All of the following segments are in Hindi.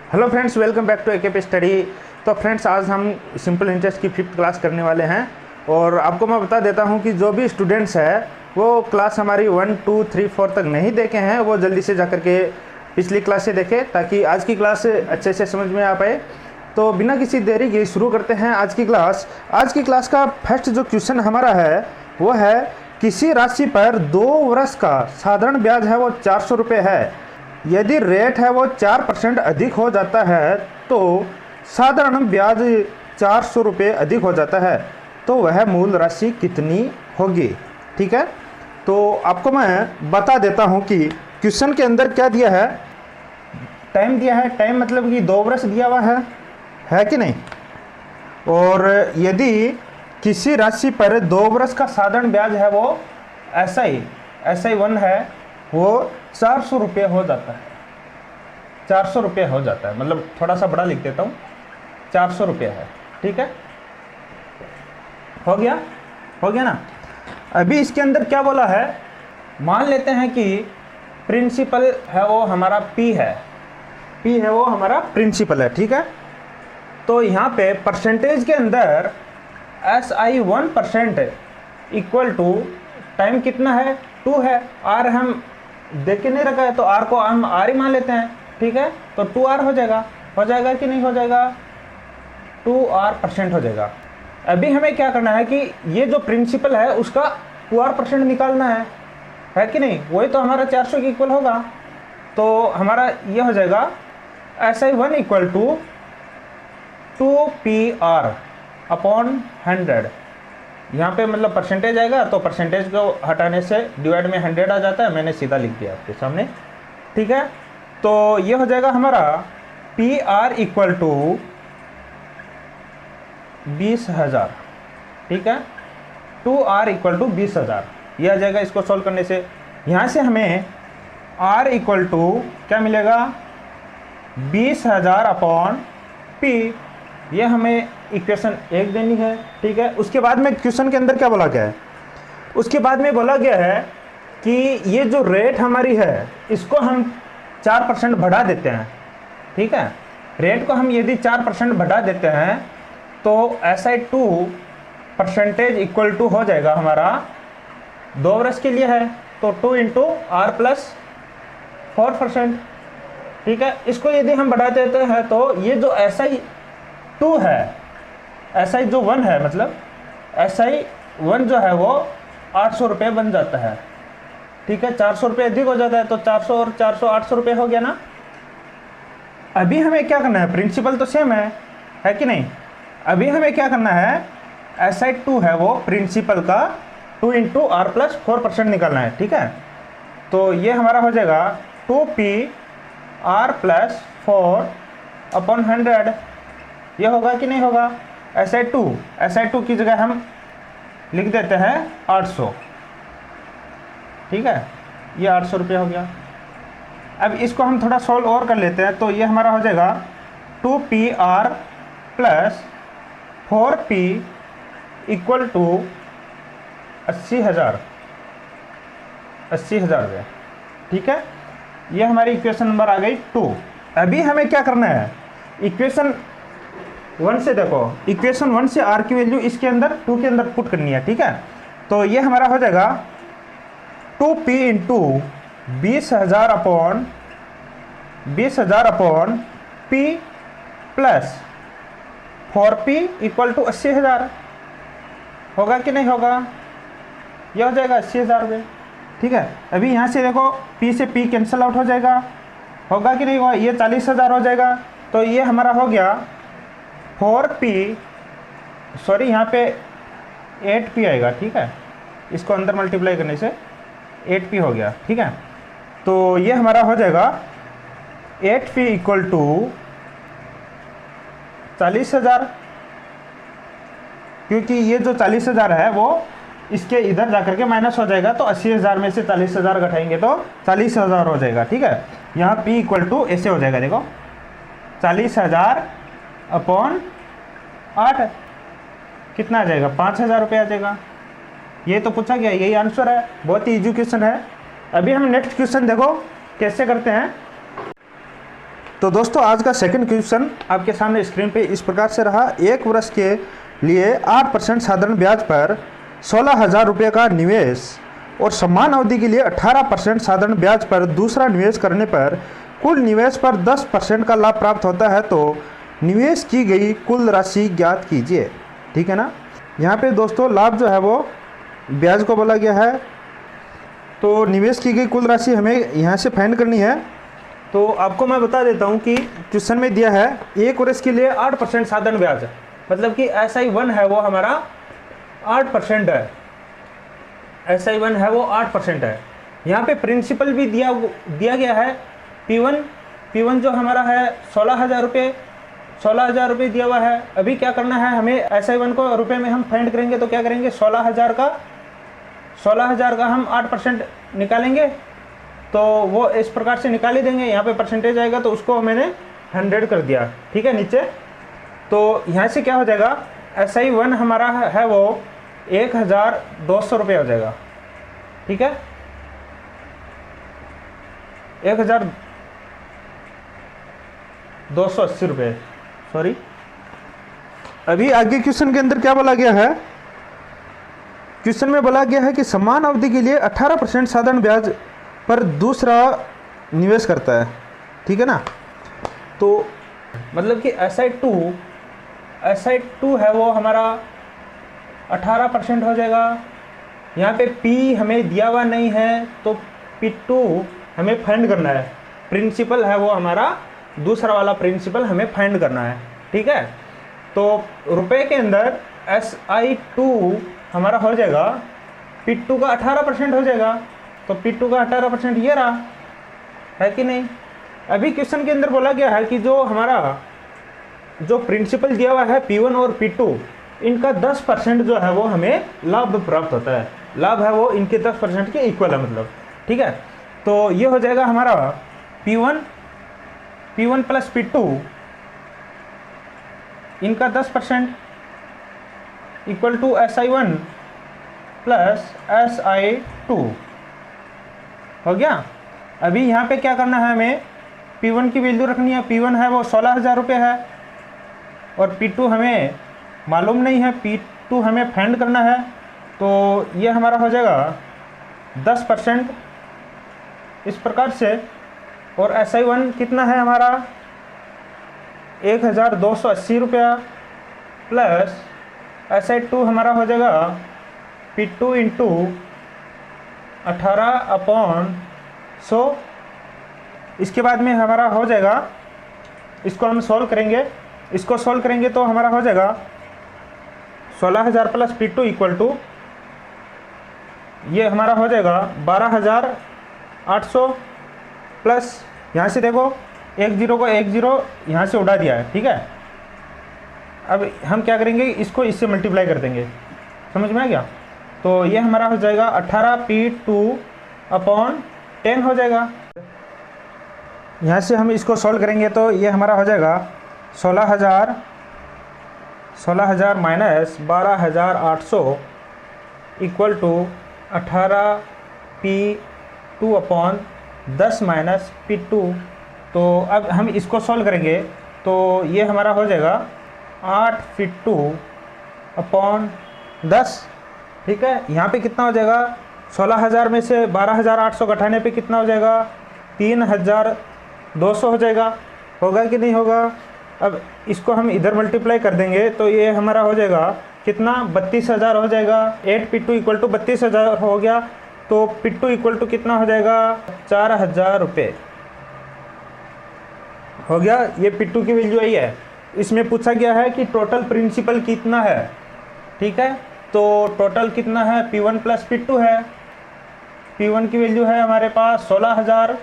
Hello friends, welcome back to AKP study. तो फ्रेंड्स, आज हम सिंपल इंटरेस्ट की 5th क्लास करने वाले हैं। और आपको मैं बता देता हूं कि जो भी स्टूडेंट्स है वो क्लास हमारी 1, 2, 3, 4 तक नहीं देखे हैं, वो जल्दी से जाकर के पिछली क्लास से देखें ताकि आज की क्लास अच्छे से समझ में आ पाए। तो बिना किसी देरी के शुरू करते हैं आज की क्लास। आज की क्लास का फर्स्ट जो क्वेश्चन हमारा है वो है, किसी राशि पर 2 वर्ष का साधारण ब्याज है वो 400 रुपये है। यदि रेट है वो 4% अधिक हो जाता है तो साधारण ब्याज 400 रुपये अधिक हो जाता है, तो वह मूल राशि कितनी होगी। ठीक है, तो आपको मैं बता देता हूँ कि क्वेश्चन के अंदर क्या दिया है। टाइम दिया है, टाइम मतलब कि 2 वर्ष दिया हुआ है कि नहीं। और यदि किसी राशि पर 2 वर्ष का साधारण ब्याज है वो SI 1 है, वो 400 रुपये हो जाता है। 400 रुपये हो जाता है, मतलब थोड़ा सा बड़ा लिख देता हूँ, 400 रुपये है। ठीक है, हो गया ना। अभी इसके अंदर क्या बोला है, मान लेते हैं कि प्रिंसिपल है वो हमारा P है वो हमारा प्रिंसिपल है। ठीक है, तो यहाँ पे परसेंटेज के अंदर SI 1% इक्वल टू टाइम कितना है, 2 है। R हम देख के नहीं रखा है तो R को हम R ही मान लेते हैं। ठीक है, तो 2R हो जाएगा कि नहीं हो जाएगा, 2R% हो जाएगा। अभी हमें क्या करना है कि ये जो प्रिंसिपल है उसका 2R% निकालना है कि नहीं। वही तो हमारा 400 के इक्वल होगा। तो हमारा ये हो जाएगा SI 1 equal to 2PR upon 100। यहाँ पे मतलब परसेंटेज आएगा तो परसेंटेज को हटाने से डिवाइड में 100 आ जाता है, मैंने सीधा लिख दिया आपके सामने। ठीक है, तो ये हो जाएगा हमारा PR इक्वल टू 20,000। ठीक है, 2R इक्वल टू 20,000 ये आ जाएगा। इसको सॉल्व करने से यहाँ से हमें R इक्वल टू क्या मिलेगा, 20,000 अपॉन P। ये हमें इक्वेशन 1 देनी है। ठीक है, उसके बाद में क्वेश्चन के अंदर क्या बोला गया है, उसके बाद में बोला गया है कि ये जो रेट हमारी है इसको हम 4% बढ़ा देते हैं। ठीक है, रेट को हम यदि 4% बढ़ा देते हैं तो SI 2% इक्वल टू हो जाएगा हमारा 2 वर्ष के लिए है, तो 2 इंटू R प्लस 4%। ठीक है, इसको यदि हम बढ़ा देते हैं तो ये जो SI 2 है, SI जो 1 है, मतलब SI 1 जो है वो 800 रुपये बन जाता है। ठीक है, 400 रुपये अधिक हो जाता है, तो 400 और 400 800 रुपये हो गया ना। अभी हमें क्या करना है, प्रिंसिपल तो सेम है कि नहीं। अभी हमें क्या करना है, SI 2 है वो प्रिंसिपल का 2 इंटू R प्लस 4% निकालना है। ठीक है, तो ये हमारा हो जाएगा 2PR प्लस 4 अपॉन 100। ये होगा कि नहीं होगा। SI 2 की जगह हम लिख देते हैं 800। ठीक है, ये 800 रुपये हो गया। अब इसको हम थोड़ा सॉल्व और कर लेते हैं, तो ये हमारा हो जाएगा 2PR plus 4P equal to 80,000 रुपये। ठीक है, ये हमारी इक्वेशन नंबर आ गई 2। अभी हमें क्या करना है, इक्वेशन 1 से देखो, इक्वेशन 1 से R की वैल्यू इसके अंदर 2 के अंदर पुट करनी है। ठीक है, तो ये हमारा हो जाएगा 2P into 20,000 upon P plus 4P equal to 80,000। होगा कि नहीं होगा, यह हो जाएगा 80,000 रुपये। ठीक है, अभी यहाँ से देखो P से P कैंसिल आउट हो जाएगा, होगा कि नहीं होगा, ये 40,000 हो जाएगा। तो ये हमारा हो गया 4P, सॉरी यहाँ पे 8P आएगा। ठीक है, इसको अंदर मल्टीप्लाई करने से 8P हो गया। ठीक है, तो ये हमारा हो जाएगा 8P इक्वल टू 40,000, क्योंकि ये जो 40,000 है वो इसके इधर जाकर के माइनस हो जाएगा, तो 80,000 में से 40,000 घटाएंगे तो 40,000 हो जाएगा। ठीक है, यहाँ P इक्वल टू ऐसे हो जाएगा, देखो 40,000 अपॉन 8 कितना आ जाएगा, 5,000 रुपये आ जाएगा। ये तो पूछा गया, यही आंसर है, बहुत ही इजी क्वेश्चन है। अभी हम नेक्स्ट क्वेश्चन देखो कैसे करते हैं। तो दोस्तों आज का सेकंड क्वेश्चन आपके सामने स्क्रीन पे इस प्रकार से रहा। एक वर्ष के लिए 8% साधारण ब्याज पर 16,000 रुपये का निवेश और समान अवधि के लिए 18% साधारण ब्याज पर दूसरा निवेश करने पर कुल निवेश पर 10% का लाभ प्राप्त होता है, तो निवेश की गई कुल राशि ज्ञात कीजिए। ठीक है ना। यहाँ पे दोस्तों लाभ जो है वो ब्याज को बोला गया है, तो निवेश की गई कुल राशि हमें यहाँ से फाइंड करनी है। तो आपको मैं बता देता हूँ कि क्वेश्चन में दिया है एक वर्ष के लिए 8% साधारण ब्याज, मतलब कि SI1 है वो हमारा 8% है, SI1 है वो 8% है। यहाँ पे प्रिंसिपल भी दिया गया है P1 जो हमारा है 16,000 रुपये दिया हुआ है। अभी क्या करना है हमें, SI1 को रुपए में हम फाइंड करेंगे तो क्या करेंगे, 16,000 का हम 8% निकालेंगे, तो वो इस प्रकार से निकाल ही देंगे। यहाँ पे परसेंटेज आएगा तो उसको मैंने 100 कर दिया। ठीक है नीचे। तो यहाँ से क्या हो जाएगा, SI1 हमारा है वो 1,200 रुपये हो जाएगा। ठीक है, 1,280 रुपये, सॉरी। अभी आगे क्वेश्चन के अंदर क्या बोला गया है, क्वेश्चन में बोला गया है कि समान अवधि के लिए 18% साधारण ब्याज पर दूसरा निवेश करता है। ठीक है ना। तो मतलब कि SI2 है वो हमारा 18% हो जाएगा। यहाँ पे P हमें दिया हुआ नहीं है, तो P2 हमें फाइंड करना है। प्रिंसिपल है वो हमारा दूसरा वाला प्रिंसिपल हमें फाइंड करना है। ठीक है। तो रुपए के अंदर SI2 हमारा हो जाएगा, P2 का 18% हो जाएगा, तो P2 का 18% ये रहा, है कि नहीं। अभी क्वेश्चन के अंदर बोला गया है कि जो हमारा जो प्रिंसिपल दिया हुआ है P1 और P2, इनका 10% जो है वो हमें लाभ प्राप्त होता है। लाभ है वो इनके 10% के इक्वल है, मतलब। ठीक है। तो ये हो जाएगा हमारा P1 प्लस P2, इनका 10% equal to SI1 plus SI2 हो गया। अभी यहाँ पे क्या करना है, हमें P1 की वैल्यू रखनी है। P1 है वो 16,000 रुपये है और P2 हमें मालूम नहीं है, P2 हमें फाइंड करना है। तो ये हमारा हो जाएगा 10% इस प्रकार से। और SI1 कितना है हमारा 1,280 रुपया प्लस SI2 हमारा हो जाएगा P2 इंटू 18/100। इसके बाद में हमारा हो जाएगा, इसको हम सॉल्व करेंगे, तो हमारा हो जाएगा 16,000 प्लस P2 इक्वल टू, ये हमारा हो जाएगा 12,800 प्लस, यहाँ से देखो 1 0 को 1 0 यहाँ से उड़ा दिया है। ठीक है। अब हम क्या करेंगे, इसको इससे मल्टीप्लाई कर देंगे। समझ में आ गया। तो ये हमारा हो जाएगा 18P2/10 हो जाएगा। यहाँ से हम इसको सॉल्व करेंगे तो ये हमारा हो जाएगा 16,000 minus 12,800 equal to 18P2/10 minus P2। तो अब हम इसको सॉल्व करेंगे तो ये हमारा हो जाएगा 8P2/10। ठीक है। यहाँ पे कितना हो जाएगा, 16,000 में से 12,800 घटाने पे कितना हो जाएगा, 3,200 हो जाएगा। होगा कि नहीं होगा। अब इसको हम इधर मल्टीप्लाई कर देंगे तो ये हमारा हो जाएगा कितना, 32,000 हो जाएगा। 8P2 इक्वल टू 32,000 हो गया, तो P2 इक्वल टू कितना हो जाएगा, 4,000 रुपये हो गया। ये P2 की वैल्यू आई है। इसमें पूछा गया है कि टोटल प्रिंसिपल कितना है। ठीक है। तो टोटल कितना है, P1 प्लस P2 है। P1 की वैल्यू है हमारे पास 16,000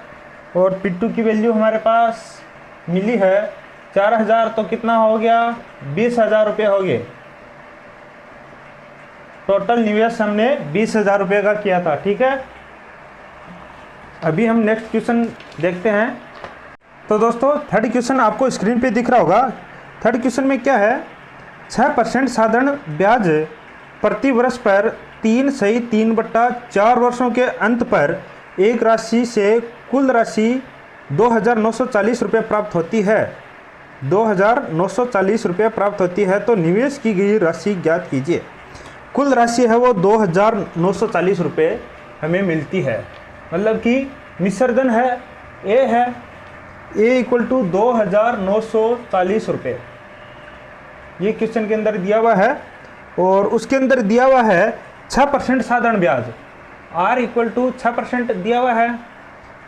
और P2 की वैल्यू हमारे पास मिली है 4,000, तो कितना हो गया, 20,000 रुपये हो गए। टोटल निवेश हमने 20,000 रुपये का किया था। ठीक है। अभी हम नेक्स्ट क्वेश्चन देखते हैं। तो दोस्तों थर्ड क्वेश्चन आपको स्क्रीन पे दिख रहा होगा। थर्ड क्वेश्चन में क्या है, 6% साधारण ब्याज प्रति वर्ष पर 3/3/4 वर्षों के अंत पर एक राशि से कुल राशि 2,940 रुपये प्राप्त होती है, 2,940 रुपये प्राप्त होती है, तो निवेश की गई राशि ज्ञात कीजिए। कुल राशि है वो 2,940 रुपये हमें मिलती है, मतलब कि मिश्रधन है ए है, ए इक्वल टू 2,940 रुपये, ये क्वेश्चन के अंदर दिया हुआ है। और उसके अंदर दिया हुआ है 6% साधारण ब्याज, आर इक्वल टू 6% दिया हुआ है,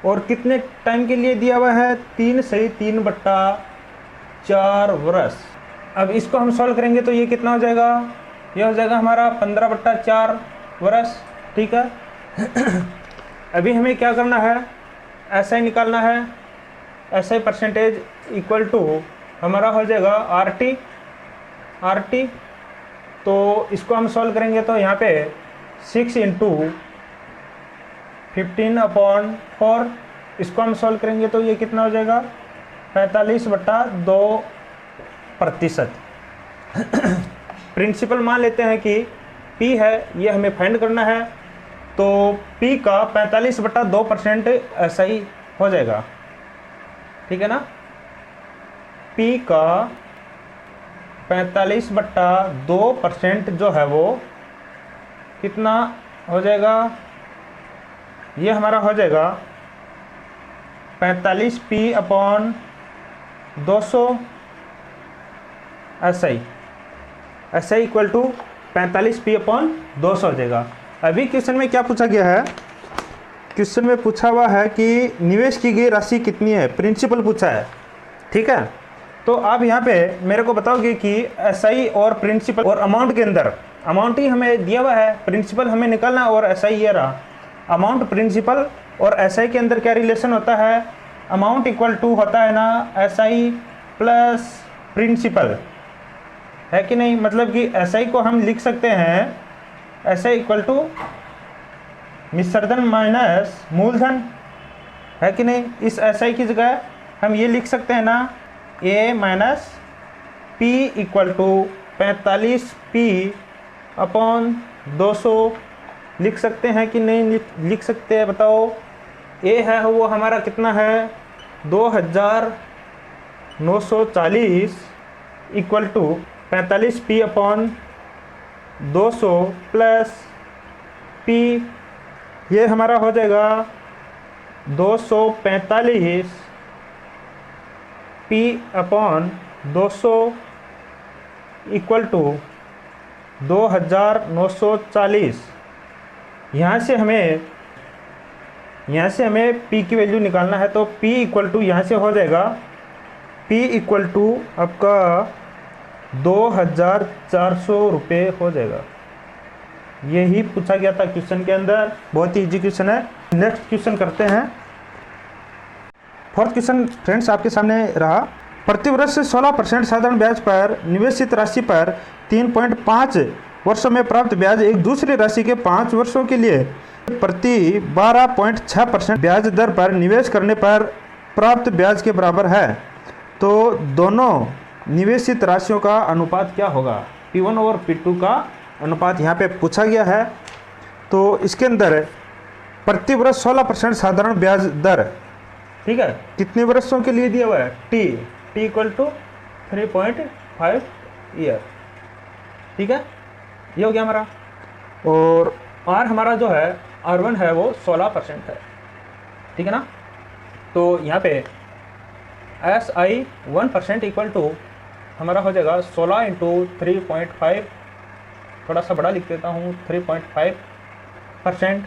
और कितने टाइम के लिए दिया हुआ है, 3 सही 3/4 वर्ष। अब इसको हम सॉल्व करेंगे तो ये कितना हो जाएगा, ये हो जाएगा हमारा 15/4 वर्ष, ठीक है। अभी हमें क्या करना है, ऐसा निकालना है, ऐसा परसेंटेज इक्वल टू हमारा हो जाएगा आर टी। तो इसको हम सॉल्व करेंगे तो यहाँ पे 6 × 15/4, इसको हम सॉल्व करेंगे तो ये कितना हो जाएगा 45/2%। प्रिंसिपल मान लेते हैं कि P है, ये हमें फाइंड करना है, तो P का 45/2% ऐसा ही हो जाएगा, ठीक है ना। P का 45/2% जो है वो कितना हो जाएगा, ये हमारा हो जाएगा 45P/200 ऐसा इक्वल टू 45P/200 हो जाएगा। अभी क्वेश्चन में क्या पूछा गया है, क्वेश्चन में पूछा हुआ है कि निवेश की गई राशि कितनी है, प्रिंसिपल पूछा है, ठीक है। तो आप यहाँ पे मेरे को बताओगे कि एसआई और प्रिंसिपल और अमाउंट के अंदर, अमाउंट ही हमें दिया हुआ है, प्रिंसिपल हमें निकालना और एसआई ये रहा। अमाउंट, प्रिंसिपल और एसआई के अंदर क्या रिलेशन होता है, अमाउंट इक्वल टू होता है ना एसआई प्लस प्रिंसिपल, है कि नहीं। मतलब कि एसआई को हम लिख सकते हैं एसआई इक्वल टू मिश्रधन माइनस मूलधन, है कि नहीं। इस एसआई की जगह हम ये लिख सकते हैं ना a minus p equal to 45P/200 लिख सकते हैं कि नहीं लिख सकते हैं, बताओ। ए है वो हमारा कितना है 2,940 equal to 45P/200 plus P, ये हमारा हो जाएगा 245P/200 इक्वल टू 2,940। यहाँ से हमें P की वैल्यू निकालना है, तो P इक्वल टू यहाँ से हो जाएगा P इक्वल टू आपका 2,400 रुपये हो जाएगा। यही पूछा गया था क्वेश्चन के अंदर, बहुत ही इजी क्वेश्चन है। नेक्स्ट क्वेश्चन करते हैं। फोर्थ क्वेश्चन फ्रेंड्स आपके सामने रहा। प्रतिवर्ष 16% साधारण ब्याज पर निवेशित राशि पर 3.5 वर्षों में प्राप्त ब्याज एक दूसरी राशि के 5 वर्षों के लिए प्रति 12.6% ब्याज दर पर निवेश करने पर प्राप्त ब्याज के बराबर है। तो दोनों निवेशित राशियों का अनुपात क्या होगा, P1 और P2 का अनुपात यहाँ पे पूछा गया है। तो इसके अंदर प्रति वर्ष 16% साधारण ब्याज दर, ठीक है, कितने वर्षों के लिए दिया हुआ है, T इक्वल टू 3.5 ईयर, ठीक है, ये हो गया हमारा। और R हमारा जो है R1 है वो 16% है, ठीक है ना। तो यहाँ पे SI 1% इक्वल टू हमारा हो जाएगा 16 × 3.5, थोड़ा सा बड़ा लिख देता हूँ, 3.5%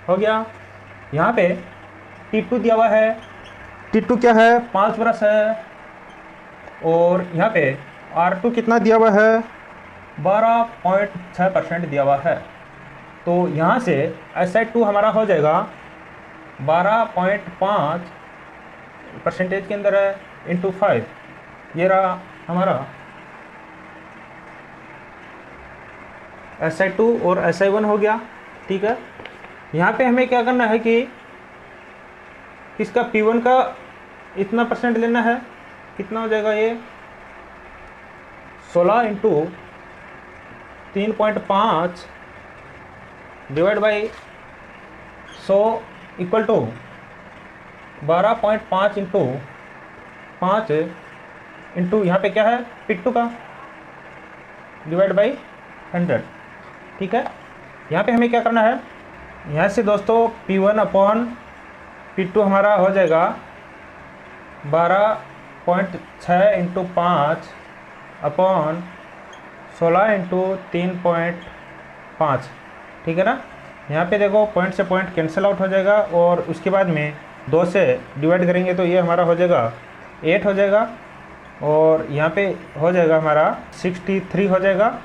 हो गया। यहाँ पे T2 दिया हुआ है, T2 क्या है 5 वर्ष है, और यहाँ पे R2 कितना दिया हुआ है 12.6% दिया हुआ है। तो यहाँ से SI2 हमारा हो जाएगा 12.5% के अंदर है इंटू 5, ये रहा हमारा SI2 और SI1 हो गया, ठीक है। यहाँ पे हमें क्या करना है कि इसका P1 का इतना परसेंट लेना है, कितना हो जाएगा ये 16 × 3.5 divide by 100 equal to 12.5 into 5 into यहाँ पे क्या है P2 का डिवाइड बाई 100, ठीक है। यहाँ पे हमें क्या करना है, यहाँ से दोस्तों P1 अपॉन P2 हमारा हो जाएगा 12.6 इंटू 5 अपॉन 16 इंटू 3.5, ठीक है ना। यहाँ पे देखो पॉइंट से पॉइंट कैंसिल आउट हो जाएगा और उसके बाद में 2 से डिवाइड करेंगे तो ये हमारा हो जाएगा 8 हो जाएगा और यहाँ पे हो जाएगा हमारा 63 हो जाएगा,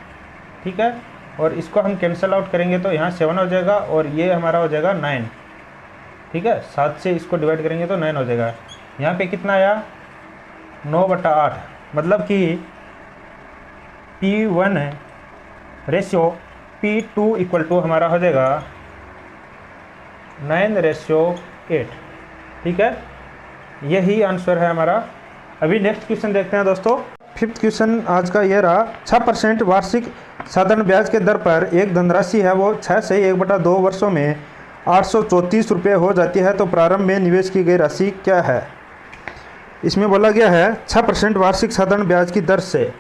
ठीक है। और इसको हम कैंसिल आउट करेंगे तो यहाँ 7 हो जाएगा और ये हमारा हो जाएगा 9, ठीक है। 7 से इसको डिवाइड करेंगे तो 9 हो जाएगा। यहाँ पे कितना आया 9/8, मतलब कि P1 ratio P2 equal to हमारा हो जाएगा 9:8, ठीक है। यही आंसर है हमारा। अभी नेक्स्ट क्वेश्चन देखते हैं दोस्तों। 5th क्वेश्चन आज का ये रहा, 6% वार्षिक साधारण ब्याज के दर पर एक धनराशि है वो 6 से 1/2 वर्षों में 834 रुपये हो जाती है, तो प्रारंभ में निवेश की गई राशि क्या है। इसमें बोला गया है 6% वार्षिक साधारण ब्याज की दर से,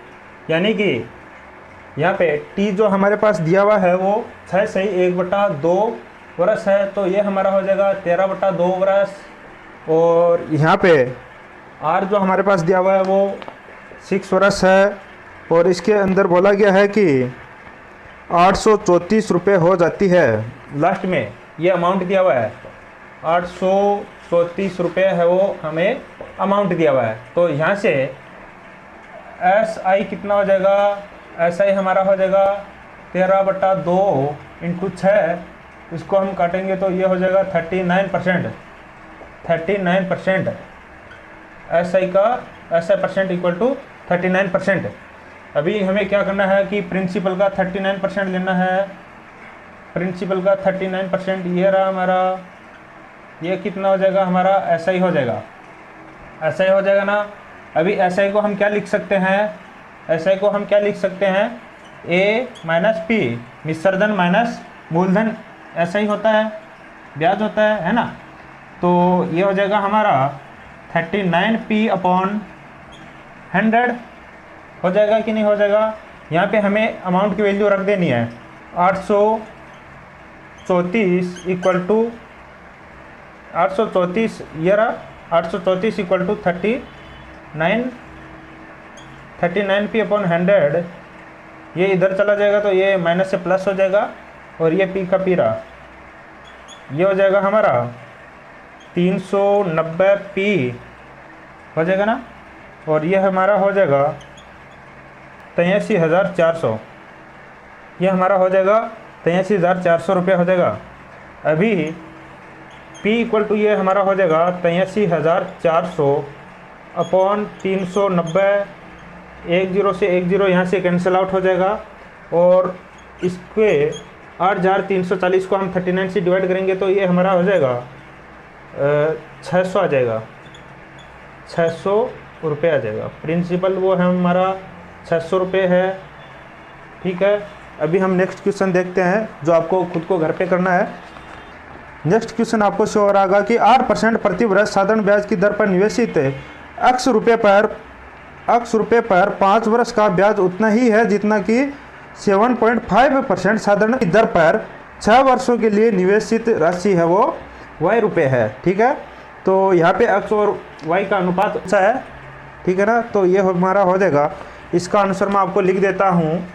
यानी कि यहाँ पे T जो हमारे पास दिया हुआ है वो 6 से 1/2 वर्ष है, तो ये हमारा हो जाएगा 13/2 वर्ष। और यहाँ पे R जो हमारे पास दिया हुआ है वो 6 वर्ष है और इसके अंदर बोला गया है कि 834 रुपये हो जाती है। लास्ट में ये अमाउंट दिया हुआ है 834 रुपये है वो हमें अमाउंट दिया हुआ है। तो यहाँ से SI कितना हो जाएगा, SI हमारा हो जाएगा 13/2 इंटू 6, इसको हम काटेंगे तो ये हो जाएगा 39%। SI का SI परसेंट इक्वल टू 39%। अभी हमें क्या करना है कि प्रिंसिपल का 39% लेना है। प्रिंसिपल का 39% ये रहा हमारा, ये कितना हो जाएगा हमारा SI हो जाएगा, SI हो जाएगा ना। अभी SI को हम क्या लिख सकते हैं, SI को हम क्या लिख सकते हैं, A माइनस P, निस्सर्जन माइनस मूलधन SI होता है, ब्याज होता है ना। तो ये हो जाएगा हमारा 39P अपॉन 100 हो जाएगा कि नहीं हो जाएगा। यहाँ पे हमें अमाउंट की वैल्यू रख देनी है 834 इक्वल टू 834, ये रहा 834 इक्वल टू 39P अपॉन 100। ये इधर चला जाएगा तो ये माइनस से प्लस हो जाएगा और ये P का P रहा, ये हो जाएगा हमारा 390P हो जाएगा ना। और ये हमारा हो जाएगा 83,400, ये हमारा हो जाएगा 83,400 रुपये हो जाएगा। अभी P इक्वल टू ये हमारा हो जाएगा 83,400 अपॉन 390, 10 से 10 यहाँ से कैंसिल आउट हो जाएगा और इसके 8,340 को हम 39 से डिवाइड करेंगे तो ये हमारा हो जाएगा 600 आ जाएगा, 600 रुपये आ जाएगा। प्रिंसिपल वो है हमारा 600 रुपये है, ठीक है। अभी हम नेक्स्ट क्वेश्चन देखते हैं जो आपको खुद को घर पे करना है। नेक्स्ट क्वेश्चन आपको शो हो रहा होगा कि 8% प्रति वर्ष साधारण ब्याज की दर पर निवेशित X रुपये पर 5 वर्ष का ब्याज उतना ही है जितना कि 7.5% साधारण की दर पर 6 वर्षों के लिए निवेशित राशि है वो Y रुपये है, ठीक है। तो यहाँ पे X और Y का अनुपात अच्छा है, ठीक है ना। तो ये हमारा हो जाएगा, इसका आंसर मैं आपको लिख देता हूँ।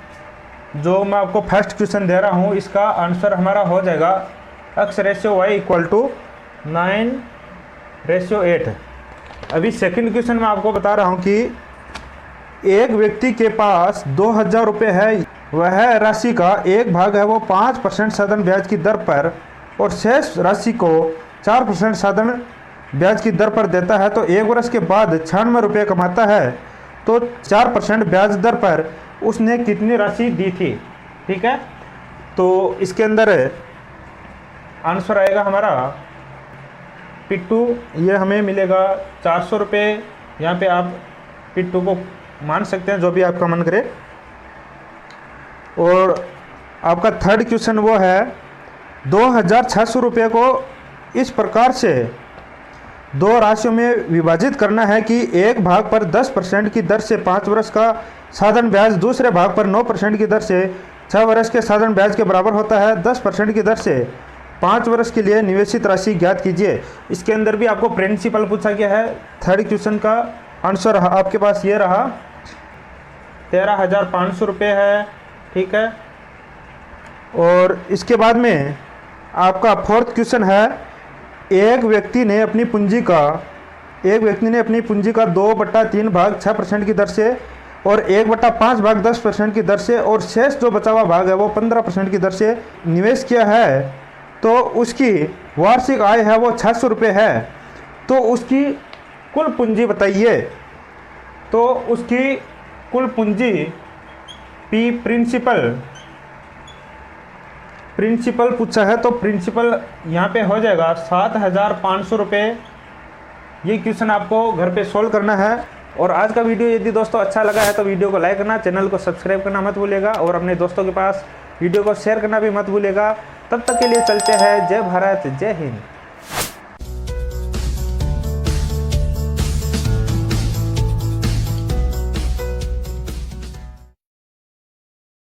जो मैं आपको फर्स्ट क्वेश्चन दे रहा हूँ इसका आंसर हमारा हो जाएगा X/Y इक्वल टू 9:8। अभी सेकंड क्वेश्चन में आपको बता रहा हूँ कि एक व्यक्ति के पास 2,000 रुपये है, वह राशि का एक भाग है वो 5% साधारण ब्याज की दर पर और शेष राशि को 4% साधारण ब्याज की दर पर देता है। तो 1 वर्ष के बाद 96 रुपये कमाता है, तो 4% ब्याज दर पर उसने कितनी राशि दी थी, ठीक है। तो इसके अंदर आंसर आएगा हमारा P2, ये हमें मिलेगा 400 रुपये। यहाँ पे आप P2 को मान सकते हैं जो भी आपका मन करे। और आपका थर्ड क्वेश्चन वो है 2,600 रुपये को इस प्रकार से दो राशियों में विभाजित करना है कि एक भाग पर 10% की दर से 5 वर्ष का साधारण ब्याज दूसरे भाग पर 9% की दर से 6 वर्ष के साधारण ब्याज के बराबर होता है। 10% की दर से 5 वर्ष के लिए निवेशित राशि ज्ञात कीजिए। इसके अंदर भी आपको प्रिंसिपल पूछा गया है। थर्ड क्वेश्चन का आंसर आपके पास ये रहा, 13,500 रुपये है, ठीक है। और इसके बाद में आपका फोर्थ क्वेश्चन है, एक व्यक्ति ने अपनी पूंजी का 2/3 भाग 6% की दर से और 1/5 भाग 10% की दर से और शेष जो बचा हुआ भाग है वो 15% की दर से निवेश किया है, तो उसकी वार्षिक आय है वो 600 रुपये है। तो उसकी कुल पूंजी बताइए। तो उसकी कुल पूंजी प्रिंसिपल पूछा है, तो प्रिंसिपल यहाँ पे हो जाएगा 7,500 रुपये। ये क्वेश्चन आपको घर पे सोल्व करना है। और आज का वीडियो यदि दोस्तों अच्छा लगा है तो वीडियो को लाइक करना, चैनल को सब्सक्राइब करना मत भूलिएगा और अपने दोस्तों के पास वीडियो को शेयर करना भी मत भूलिएगा। तब तक के लिए चलते हैं। जय भारत, जय हिंद।